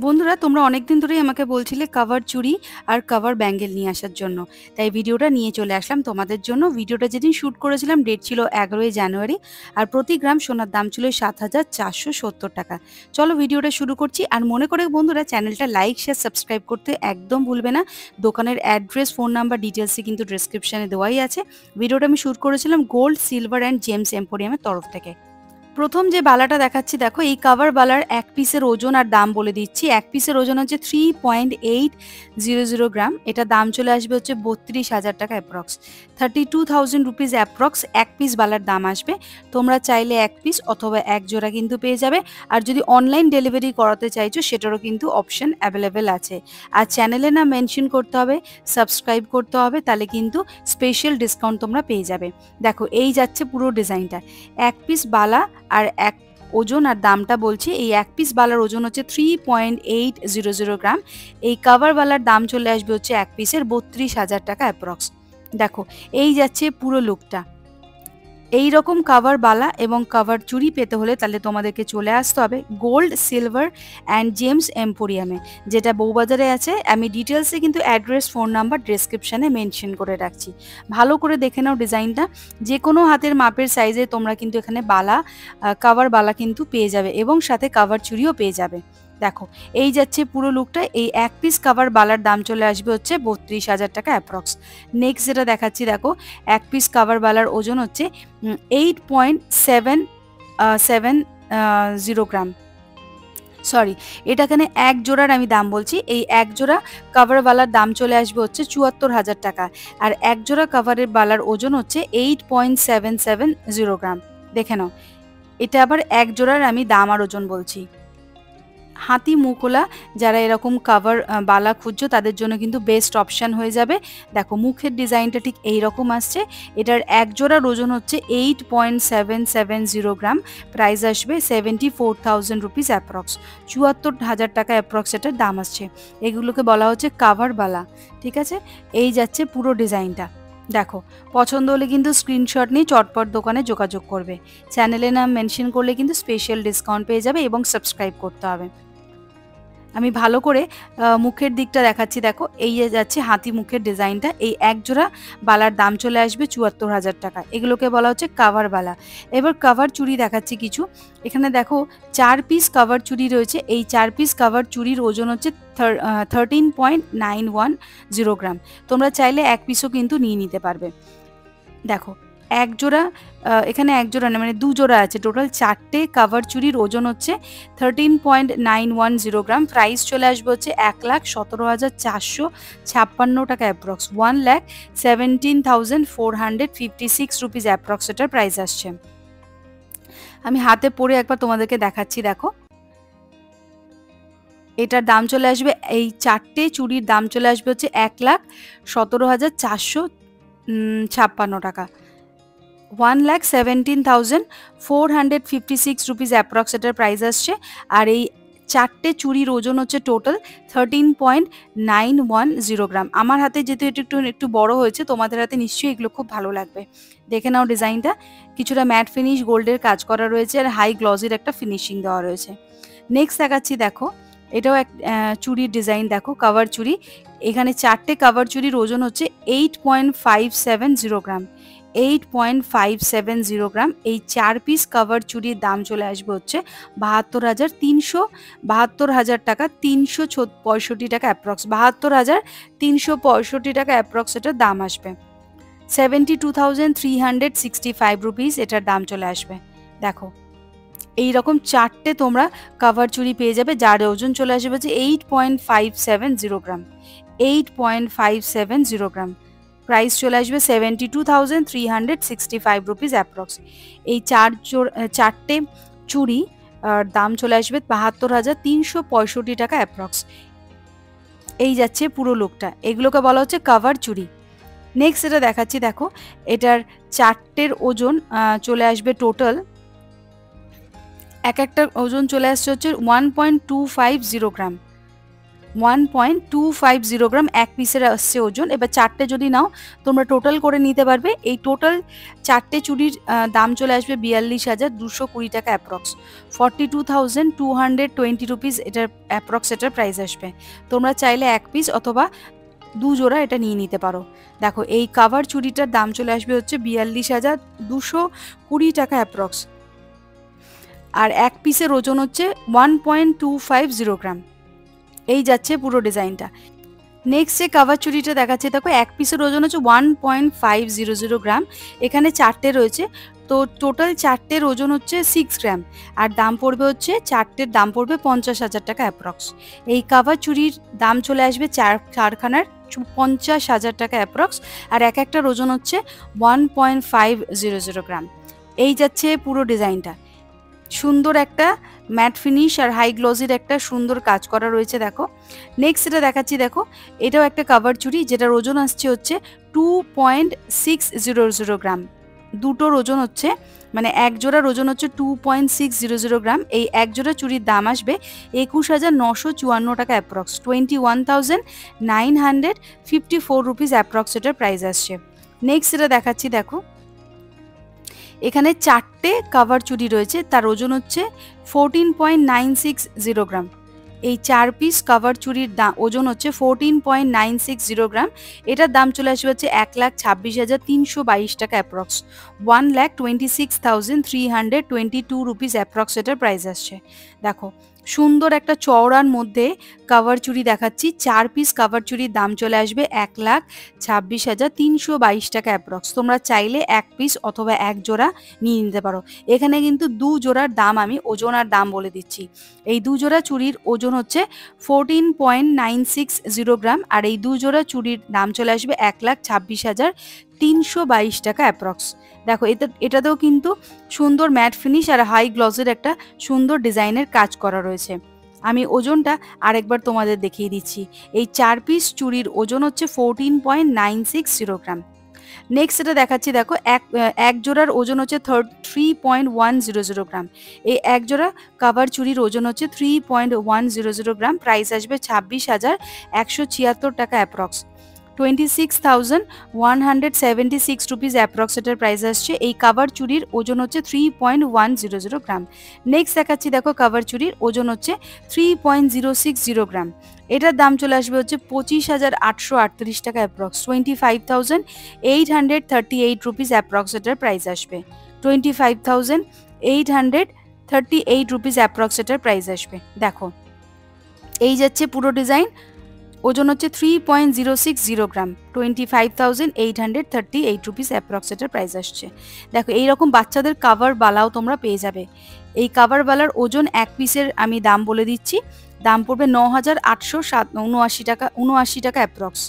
বন্ধুরা, তোমরা অনেকদিন ধরেই আমাকে বলছিলে কভার চুড়ি আর কভার ব্যাঙ্গেল নিয়ে আসার জন্য। তাই ভিডিওটা নিয়ে চলে আসলাম তোমাদের জন্য। ভিডিওটা যেদিন শ্যুট করেছিলাম ডেট ছিল 11ই জানুয়ারি, আর প্রতি গ্রাম সোনার দাম ছিল ৭,৪৭০ টাকা। চলো ভিডিওটা শুরু করছি। আর মনে করে বন্ধুরা, চ্যানেলটা লাইক, শেয়ার, সাবস্ক্রাইব করতে একদম ভুলবে না। দোকানের অ্যাড্রেস, ফোন নাম্বার, ডিটেলসই কিন্তু ডেসক্রিপশনে দেওয়াই আছে। ভিডিওটা আমি শ্যুট করেছিলাম গোল্ড, সিলভার অ্যান্ড জেমস এম্পোরিয়ামের তরফ থেকে। প্রথম যে বালাটা দেখাচ্ছি দেখো, এই কভার বালার এক পিসের ওজন আর দাম বলে দিচ্ছি। এক পিসের ওজন হচ্ছে 3.800 গ্রাম। এটা দাম চলে আসবে হচ্ছে 32,000 টাকা অ্যাপ্রক্স, 32,000 রুপিস অ্যাপ্রক্স এক পিস বালার দাম আসবে। তোমরা চাইলে এক পিস অথবা এক জোড়া কিন্তু পেয়ে যাবে। আর যদি অনলাইন ডেলিভারি করাতে চাইছো সেটারও কিন্তু অপশন অ্যাভেলেবেল আছে। আর চ্যানেলে না মেনশন করতে হবে, সাবস্ক্রাইব করতে হবে, তাহলে কিন্তু স্পেশাল ডিসকাউন্ট তোমরা পেয়ে যাবে। দেখো, এই যাচ্ছে পুরো ডিজাইনটা। এক পিস বালা আর এক ওজন আর দামটা বলছি। এই এক পিস বালার ওজন হচ্ছে 3.800 গ্রাম। এই কভার বালার দাম চলে আসবে হচ্ছে এক পিসের 32,000 টাকা অ্যাপ্রক্স। দেখো, এই যাচ্ছে পুরো লুকটা। এই রকম কভার বালা এবং কভার চুড়ি পেতে হলে তাহলে তোমাদেরকে চলে আসতে হবে গোল্ড, সিলভার অ্যান্ড জেমস এম্পোরিয়ামে, যেটা বউবাজারে আছে। আমি ডিটেলসে কিন্তু অ্যাড্রেস, ফোন নাম্বার ডেসক্রিপশানে মেনশন করে রাখছি। ভালো করে দেখে নাও ডিজাইনটা। যে কোনো হাতের মাপের সাইজে তোমরা কিন্তু এখানে বালা, কভার বালা কিন্তু পেয়ে যাবে এবং সাথে কভার চুড়িও পেয়ে যাবে। দেখো, এই যাচ্ছে পুরো লুকটা। এই এক পিস কভার বালার দাম চলে আসবে হচ্ছে 32,000 টাকা অ্যাপ্রক্স। নেক্সট যেটা দেখাচ্ছি দেখো, এক পিস কভার বালার ওজন হচ্ছে 8.770 গ্রাম। সরি, এটা এখানে এক জোড়ার আমি দাম বলছি। এই এক জোড়া কভারওয়ালার দাম চলে আসবে হচ্ছে ৭৪,000 টাকা। আর এক জোড়া কভারের বালার ওজন হচ্ছে 8.770 গ্রাম। দেখে নাও, এটা আবার এক জোড়ার আমি দাম আর ওজন বলছি। হাতি মুখোলা যারা এরকম কভার বালা খুঁজছো তাদের জন্য কিন্তু বেস্ট অপশান হয়ে যাবে। দেখো, মুখের ডিজাইনটা ঠিক এই রকম আসছে। এটার এক জোড়ার ওজন হচ্ছে 8.770 গ্রাম। প্রাইস আসবে 74,000 রুপিস অ্যাপ্রক্স, ৭৪,000 টাকা অ্যাপ্রক্স এটার দাম আসছে। এগুলোকে বলা হচ্ছে কভার বালা। ঠিক আছে, এই যাচ্ছে পুরো ডিজাইনটা। দেখো, পছন্দ হলে কিন্তু স্ক্রিনশট নিয়ে চটপট দোকানে যোগাযোগ করবে। চ্যানেলে নাম মেনশন করলে কিন্তু স্পেশাল ডিসকাউন্ট পেয়ে যাবে এবং সাবস্ক্রাইব করতে হবে। আমি ভালো করে মুখের দিকটা দেখাচ্ছি। দেখো, এই যে যাচ্ছে হাতি মুখের ডিজাইনটা। এই এক জোড়া বালার দাম চলে আসবে ৭৪,000 টাকা। এগুলোকে বলা হচ্ছে কভার বালা। এবার কভার চুড়ি দেখাচ্ছি কিছু। এখানে দেখো, ৪ পিস কভার চুড়ি রয়েছে। এই ৪ পিস কভার চুড়ির ওজন হচ্ছে 13.910 গ্রাম। তোমরা চাইলে এক পিসও কিন্তু নিয়ে নিতে পারবে। দেখো, এক জোড়া, এখানে এক জোড়া না, মানে দু জোড়া আছে। টোটাল ৪টে কভার চুড়ির ওজন হচ্ছে 13.910 গ্রাম। প্রাইস চলে আসবে হচ্ছে ১,১৭,৪৫৬ টাকা অ্যাপ্রক্স, 1,17,456 রুপিস অ্যাপ্রক্স এটার প্রাইস আসছে। আমি হাতে পরে একবার তোমাদেরকে দেখাচ্ছি। দেখো, এটার দাম চলে আসবে, এই ৪টে চুড়ির দাম চলে আসবে হচ্ছে ১,১৭,৪৫৬ টাকা, 1,17,456 রুপিস অ্যাপ্রক্স এটার প্রাইস আসছে। আর এই ৪টে চুড়ির ওজন হচ্ছে টোটাল 13.910 গ্রাম। আমার হাতে যেহেতু এটা একটু বড় হয়েছে, তোমাদের হাতে নিশ্চয়ই এগুলো খুব ভালো লাগবে। দেখে নাও ডিজাইনটা। কিছুটা ম্যাট ফিনিশ গোল্ডের কাজ করা রয়েছে আর হাই গ্লসির একটা ফিনিশিং দেওয়া রয়েছে। নেক্সট দেখাচ্ছি। দেখো, এটাও এক চুড়ির ডিজাইন। দেখো, কভার চুড়ি। এখানে ৪টে কভার চুড়ির ওজন হচ্ছে 8.570 গ্রাম, 8.570 গ্রাম। এই ৪ পিস কভার চুড়ির দাম চলে আসবে হচ্ছে ৭২,৩৭২ টাকা, ৩৬৫ টাকা অ্যাপ্রক্স, ৭২,৩৬৫ টাকা অ্যাপ্রক্স এটার দাম আসবে। 72,365 রুপিস এটার দাম চলে আসবে। দেখো, এইরকম ৪টে তোমরা কভার চুড়ি পেয়ে যাবে, যার ওজন চলে আসবে হচ্ছে 8.570 গ্রাম, 8.570 গ্রাম। প্রাইস চলে আসবে 72,365 রুপিস অ্যাপ্রক্স। এই ৪টে চুড়ি দাম চলে আসবে ৭২,৩৬৫ টাকা অ্যাপ্রক্স। এই যাচ্ছে পুরো লুকটা। এগুলোকে বলা হচ্ছে কভার চুড়ি। নেক্সট এটা দেখাচ্ছি। দেখো, এটার ৪টের ওজন চলে আসবে টোটাল, এক একটা ওজন চলে আসছে হচ্ছে 1.250 গ্রাম, 1.250 গ্রাম এক পিসের আসছে ওজন। এবার চারটে যদি নাও তোমরা টোটাল করে নিতে পারবে। এই টোটাল চারটে চুড়ির দাম চলে আসবে 42,220 টাকা অ্যাপ্রক্স, 42,220 রুপিস এটার অ্যাপ্রক্স এটার প্রাইস আসবে। তোমরা চাইলে এক পিস অথবা দু জোড়া এটা নিয়ে নিতে পারো। দেখো এই কাভার চুড়িটার দাম চলে আসবে হচ্ছে 42,220 টাকা অ্যাপ্রক্স, আর এক পিসের ওজন হচ্ছে 1.250 গ্রাম। এই যাচ্ছে পুরো ডিজাইনটা। নেক্সট যে কাভার চুড়িটা দেখাচ্ছে দেখো এক পিসের ওজন হচ্ছে 1.500 গ্রাম, এখানে চারটে রয়েছে, তো টোটাল চারটের ওজন হচ্ছে 6 গ্রাম, আর দাম পড়বে হচ্ছে চারটের দাম পড়বে 50,000 টাকা অ্যাপ্রক্স। এই কাভার চুড়ির দাম চলে আসবে চারখানার 50,000 টাকা অ্যাপ্রক্স, আর এক একটার ওজন হচ্ছে 1.500 গ্রাম। এই যাচ্ছে পুরো ডিজাইনটা। সুন্দর একটা ম্যাট ফিনিশ আর হাই গ্লসির একটা সুন্দর কাজ করা রয়েছে। দেখো নেক্সট এটা দেখাচ্ছি, দেখো এটাও একটা কাভার চুড়ি যেটার ওজন আসছে হচ্ছে 2.600 গ্রাম। দুটোর ওজন হচ্ছে মানে এক জোড়ার ওজন হচ্ছে 2.600 গ্রাম। এই এক জোড়া চুড়ির দাম আসবে 21,954 টাকা অ্যাপ্রক্স, 21,954 রুপিস অ্যাপ্রক্স এটার প্রাইস আসছে। নেক্সট এটা দেখাচ্ছি, দেখো এখানে চারটে কাভার চুড়ি রয়েছে, তার ওজন হচ্ছে 14.960 গ্রাম। এই চার পিস কাভার চুড়ির ওজন হচ্ছে 14.960 গ্রাম। এটার দাম চলে আসবে হচ্ছে 1,26,322 টাকা অ্যাপ্রক্স, 1,26,322 রুপিস অ্যাপ্রক্স এটার প্রাইস আসছে। দেখো সুন্দর একটা চওড়ার মধ্যে কাভার চুড়ি দেখাচ্ছি, চার পিস কাভার চুড়ির দাম চলে আসবে 1,26,322 টাকা অ্যাপ্রক্স। তোমরা চাইলে এক পিস অথবা এক জোড়া নিয়ে নিতে পারো। এখানে কিন্তু দু জোড়ার দাম আমি ওজন আর দাম বলে দিচ্ছি। এই দু জোড়া চুড়ির ওজন হচ্ছে 14.960 গ্রাম, আর এই দু জোড়া চুড়ির দাম চলে আসবে 1,26,322 টাকা অ্যাপ্রক্স। দেখো এটাতেও কিন্তু সুন্দর ম্যাট ফিনিশ আর হাই গ্লসের একটা সুন্দর ডিজাইনের কাজ করা রয়েছে। আমি ওজনটা আরেকবার তোমাদের দেখিয়ে দিচ্ছি। এই চার পিস চুড়ির ওজন হচ্ছে 14.960 গ্রাম। নেক্সট এটা দেখাচ্ছি, দেখো এক জোড়ার ওজন হচ্ছে 3.100 গ্রাম। এই এক জোড়া কাভার চুড়ির ওজন হচ্ছে 3.100 গ্রাম, প্রাইস আসবে 26,176 টাকা অ্যাপ্রক্স, 26,176 রুপিস অ্যাপ্রক্স এটার প্রাইস আসছে। এই কাভার চুড়ির ওজন হচ্ছে 3.100 গ্রাম। নেক্সট দেখাচ্ছি, দেখো কাভার চুড়ির ওজন হচ্ছে 3.060 গ্রাম। এটার দাম চলে আসবে হচ্ছে 25,838 টাকা অ্যাপ্রক্স, 25,838 রুপিস অ্যাপ্রক্স এটার প্রাইস আসবে, 25,838 রুপিস অ্যাপ্রক্স এটার প্রাইস আসবে। দেখো এই যাচ্ছে পুরো ডিজাইন, ওজন হচ্ছে 3.060 গ্রাম, 25,838 রুপিস অ্যাপ্রক্স এটার প্রাইস আসছে। দেখো এইরকম বাচ্চাদের কাভার বালাও তোমরা পেয়ে যাবে। এই কাভার বালার ওজন এক পিসের আমি দাম বলে দিচ্ছি, দাম পড়বে 9,879 টাকা, 79 টাকা অ্যাপ্রক্স,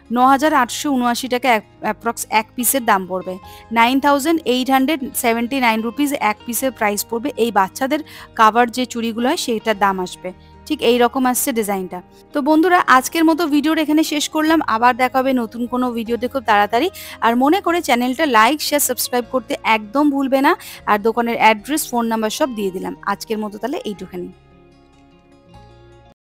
9,879 টাকা অ্যাপ্রক্স এক পিসের দাম পড়বে, 9,879 রুপিস এক পিসের প্রাইস পড়বে। এই বাচ্চাদের কাভার যে চুড়িগুলো হয় সেইটার দাম আসবে। ঠিক এই রকম আসছে ডিজাইনটা। তো বন্ধুরা আজকের মতো ভিডিওটা এখানে শেষ করলাম, আবার দেখা হবে নতুন কোনো ভিডিওতে খুব তাড়াতাড়ি। আর মনে করে চ্যানেলটা লাইক শেয়ার সাবস্ক্রাইব করতে একদম ভুলবে না, আর দোকানের অ্যাড্রেস ফোন নাম্বার সব দিয়ে দিলাম। আজকের মতো তাহলে এইটুখানি।